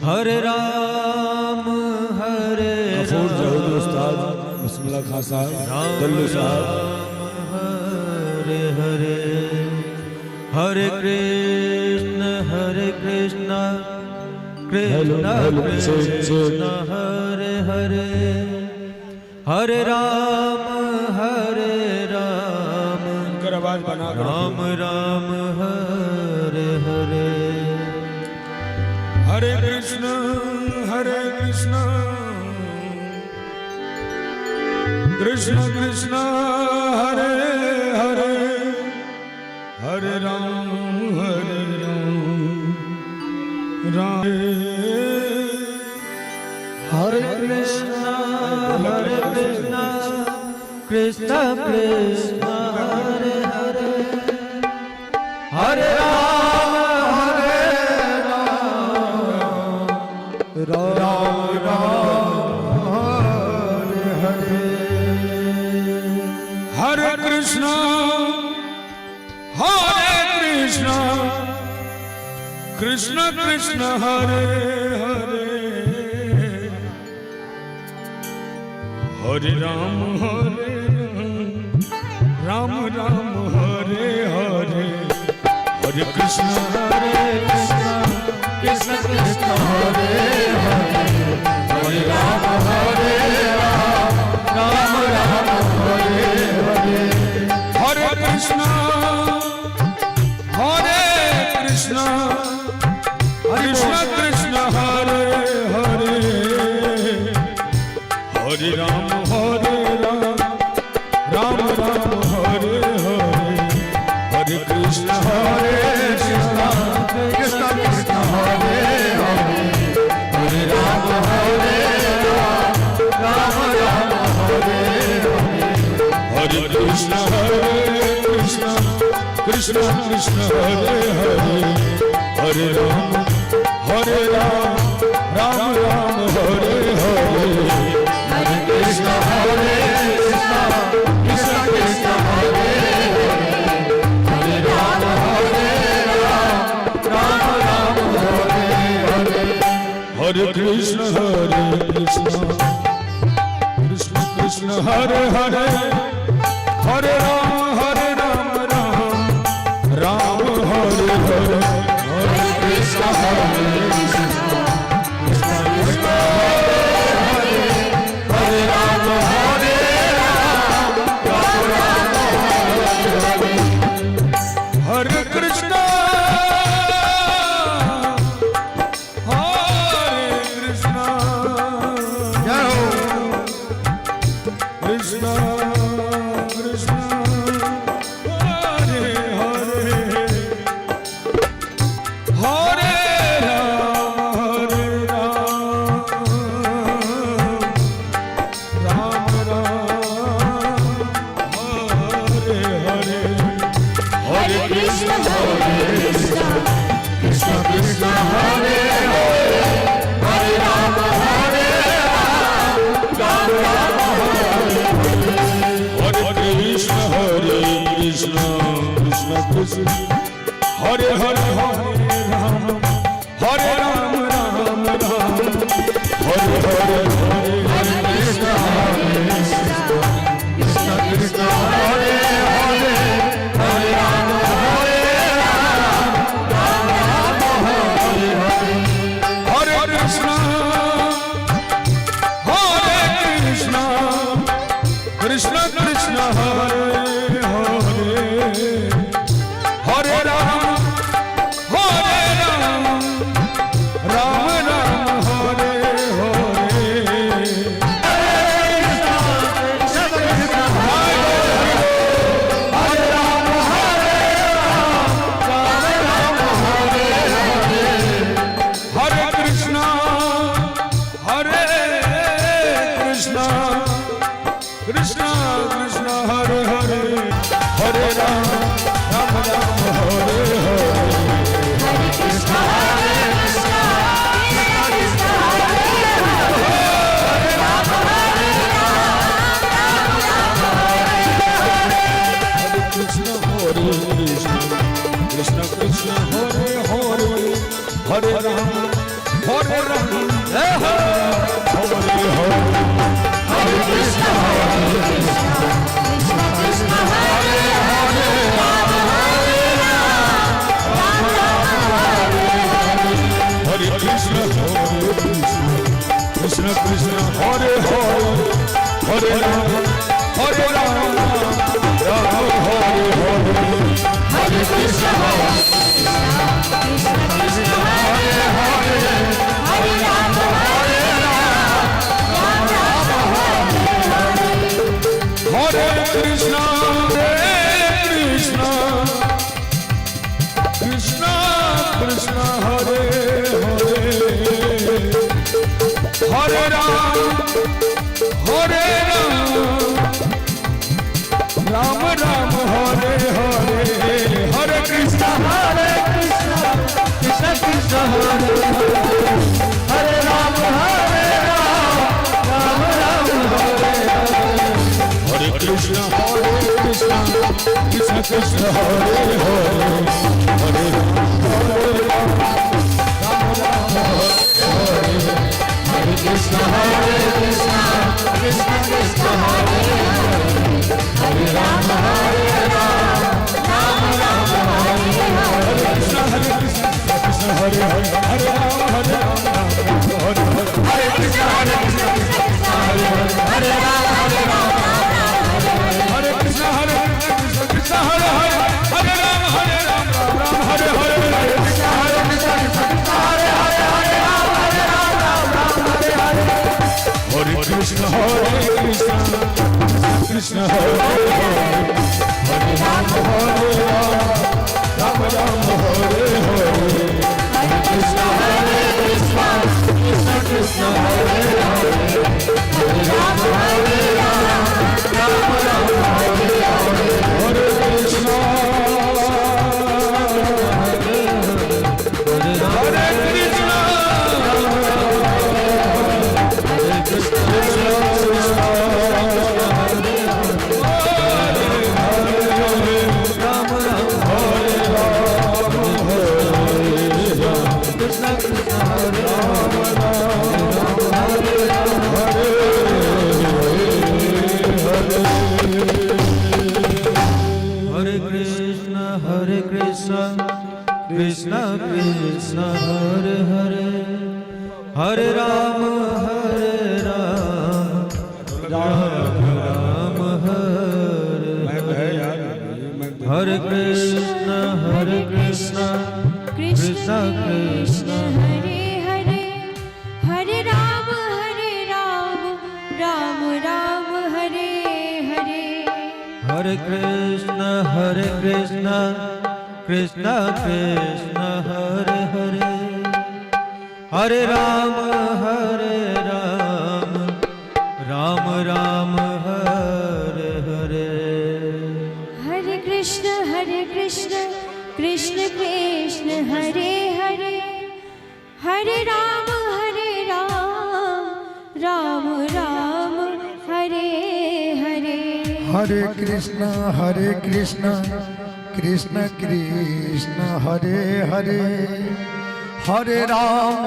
हरे राम हरे गफूर जहूद उस्ताद बिस्मिल्लाह खान साहब दल्लू साहब हरे हरे हरे कृष्ण कृष्ण कृष्ण हरे हरे हरे राम आवाज बना राम राम हरे हरे हरे कृष्ण कृष्ण कृष्ण हरे हरे हरे राम राम हरे कृष्ण कृष्ण कृष्ण हरे हरे हरे राम राम राम हरे हरे हरे कृष्ण कृष्ण कृष्ण हरे हरे हरे राम राम राम हरे हरे हरे कृष्ण कृष्ण कृष्ण हरे हरे हरे राम राम राम हरे हरे हरे कृष्ण कृष्ण कृष्ण हरे हरे हरे राम राम राम हरे हरे हरे कृष्ण कृष्ण कृष्ण हरे हरे हरे राम राम राम कृष्ण कृष्ण हरे हरे हरे राम राम राम हरे हरे हरे कृष्ण कृष्ण कृष्ण हरे हरे राम राम राम हरे हरे हरे कृष्ण कृष्ण कृष्ण हरे हरे हरे राम राम राम हरे हरे हरे कृष्ण कृष्ण कृष्ण हरे हरे राम राम राम हरे हरे कृष्ण कृष्ण कृष्ण हरे हरे हरे राम राम राम हरे हरे हरे कृष्ण कृष्ण कृष्ण हरे हरे राम राम राम हरे कृष्ण कृष्ण कृष्ण हरे हरे हरे राम राम राम हरे हरे हरे कृष्ण कृष्ण कृष्ण हरे हरे राम राम हरे हरे हरे कृष्ण कृष्ण कृष्ण हरे हरे राम राम राम हरे हरे कृष्ण कृष्ण कृष्ण हरे हरे हरे राम राम हरे हरे हरे कृष्ण कृष्ण हरे राम हरे कृष्ण कृष्ण कृष्ण हरे हरे हरे राम हरे हरे हरे कृष्ण कृष्ण कृष्ण हरे राम हरे कृष्ण कृष्ण कृष्ण हरे हरे राम राम हरे हरे हरे कृष्ण कृष्ण कृष्ण हरे राम हरे कृष्ण कृष्ण कृष्ण हरे हरे राम राम राम हरे हरे हरे कृष्ण कृष्ण कृष्ण हरे हरे राम राम हरे हरे कृष्ण कृष्ण कृष्ण हरे हरे हरे राम हरे कृष्ण कृष्ण कृष्ण हरे हरे राम राम राम हरे हरे कृष्ण हरे हरे राम हरे कृष्ण कृष्ण हरे हरे राम हरे कृष्ण कृष्ण हरे हरे राम राम हरे हरे हरे कृष्ण कृष्ण हरे हरे राम राम हरे हरे हरे कृष्ण कृष्ण कृष्ण हरे हरे हरे राम राम राम हरे हरे कृष्ण कृष्ण कृष्ण हरे हरे हरे राम राम राम हरे हरे हरे कृष्ण कृष्ण कृष्ण हरे हरे हरे राम राम राम हरे हरे हरे कृष्ण कृष्ण कृष्ण हरे हरे हरे राम राम राम हरे हरे हरे कृष्ण कृष्ण कृष्ण हरे हरे हरे राम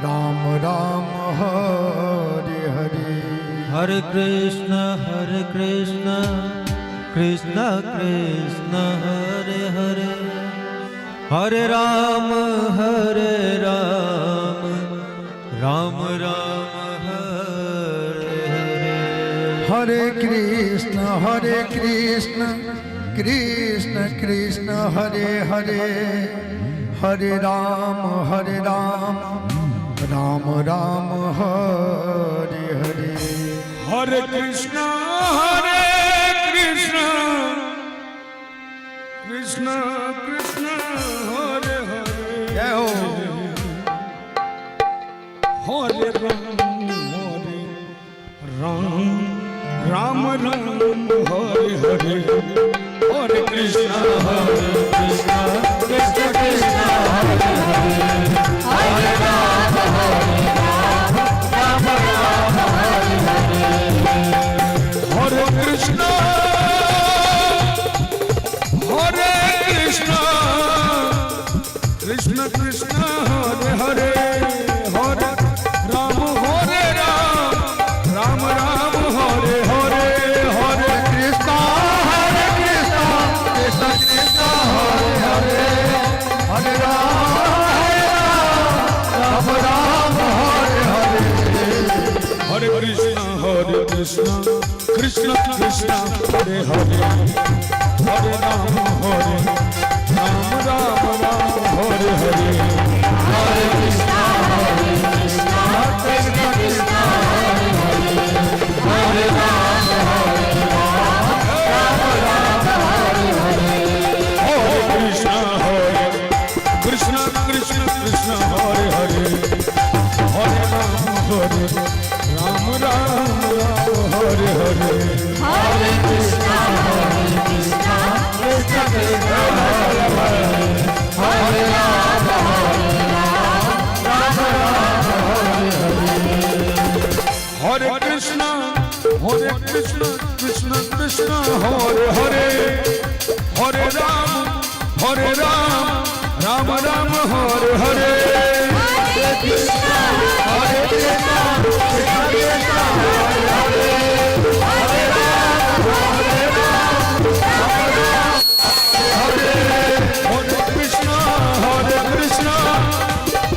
राम राम हरे हरे हरे कृष्ण कृष्ण कृष्ण हरे हरे हरे राम राम राम हरे हरे हरे कृष्ण कृष्ण कृष्ण हरे हरे हरे राम राम राम हरे हरे हरे कृष्ण कृष्ण कृष्ण हरे हरे जय हो हरे राम राम राम हरे हरे हरे कृष्ण कृष्ण कृष्ण हरे हरे हरे राम राम राम हरे हरे हरे कृष्ण कृष्ण कृष्ण हरे हरे हरे राम राम राम हरे हरे हरे कृष्ण कृष्ण कृष्ण हरे हरे हरे राम राम हरे हरे हरे कृष्ण कृष्ण कृष्ण हरे हरे हरे राम राम हरे हरे हरे कृष्ण कृष्ण कृष्ण हरे हरे हरे राम राम राम हरे हरे हरे कृष्ण कृष्ण कृष्ण हरे हरे हरे राम राम हरे हरे हरे कृष्ण कृष्ण कृष्ण हरे हरे हरे राम राम राम हरे हरे हरे कृष्ण कृष्ण कृष्ण हरे हरे हरे राम राम राम हरे हरे हरे कृष्ण कृष्ण कृष्ण हरे हरे हरे राम हरे कृष्ण कृष्ण कृष्ण हरे हरे हरे राम राम राम हरे हरे हरे कृष्ण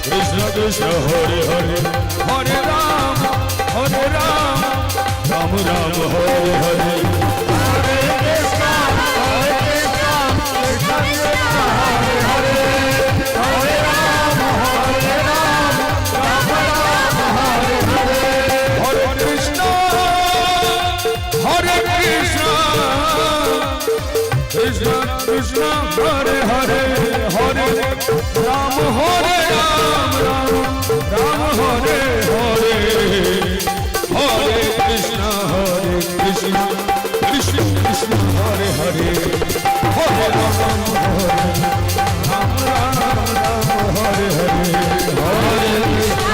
कृष्ण कृष्ण हरे हरे हरे राम राम राम हरे हरे हरे कृष्ण कृष्ण कृष्ण हरे हरे हरे राम राम हरे हरे हरे कृष्ण कृष्ण कृष्ण हरे हरे हरे राम राम हरे हरे हरे कृष्ण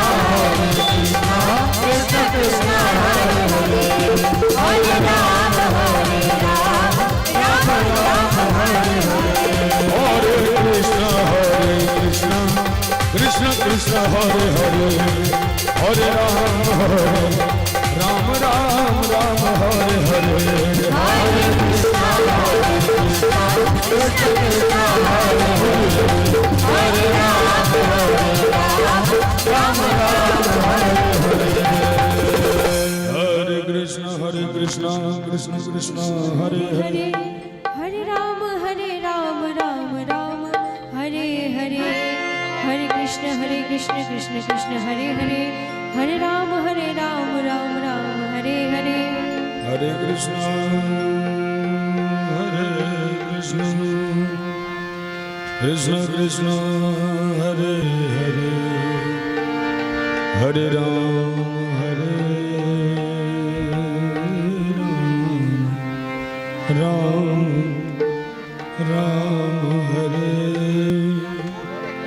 कृष्ण हरे हरे हरे राम राम राम हरे हरे हरे कृष्ण कृष्ण हरे हरे हरे राम राम हरे हरे हरे कृष्ण कृष्ण कृष्ण कृष्ण कृष्ण हरे हरे हरे राम राम राम हरे हरे हरे कृष्ण कृष्ण कृष्ण हरे हरे हरे राम राम राम हरे हरे हरे कृष्ण कृष्ण कृष्ण हरे हरे हरे राम राम राम हरे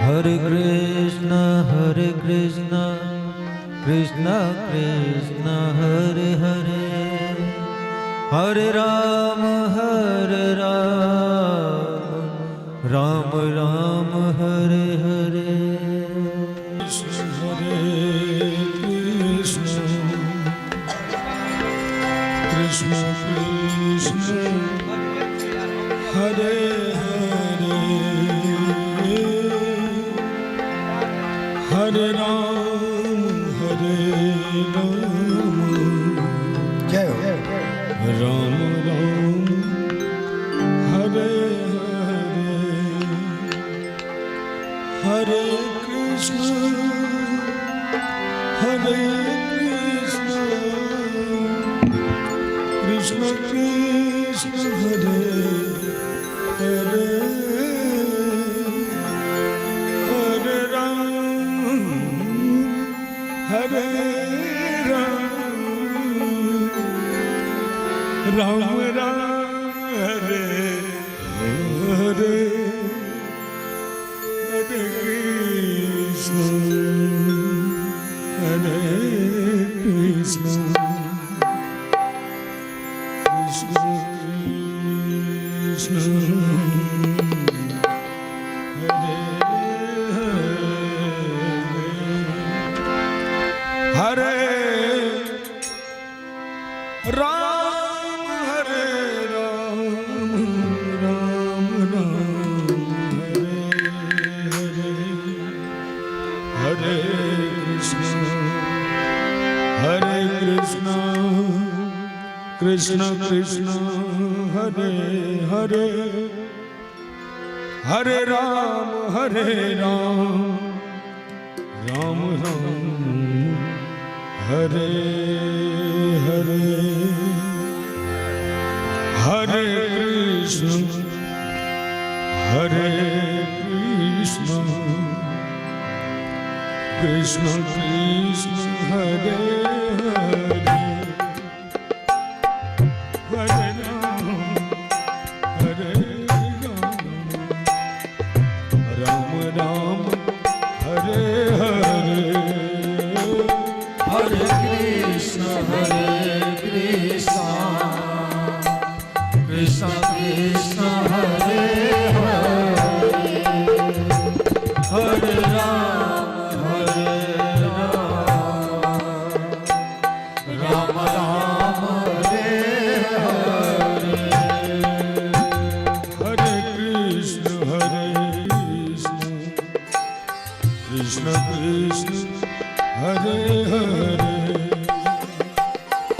हरे कृष्ण कृष्ण कृष्ण हरे हरे हरे राम राम राम हरे हरे हरे कृष्ण कृष्ण हरे हरे हरे राम जय हो राम राम हरे हरे कृष्ण कृष्ण कृष्ण हरे हरे हरे राम राम राम हरे हरे हरे कृष्ण कृष्ण कृष्ण हरे हरे राम राम हरे कृष्ण कृष्ण कृष्ण हरे हरे हरे राम राम हरे हरे हरे कृष्ण कृष्ण कृष्ण हरे हरे हरे राम राम राम हरे हरे हरे कृष्ण कृष्ण कृष्ण हरे हरे हरे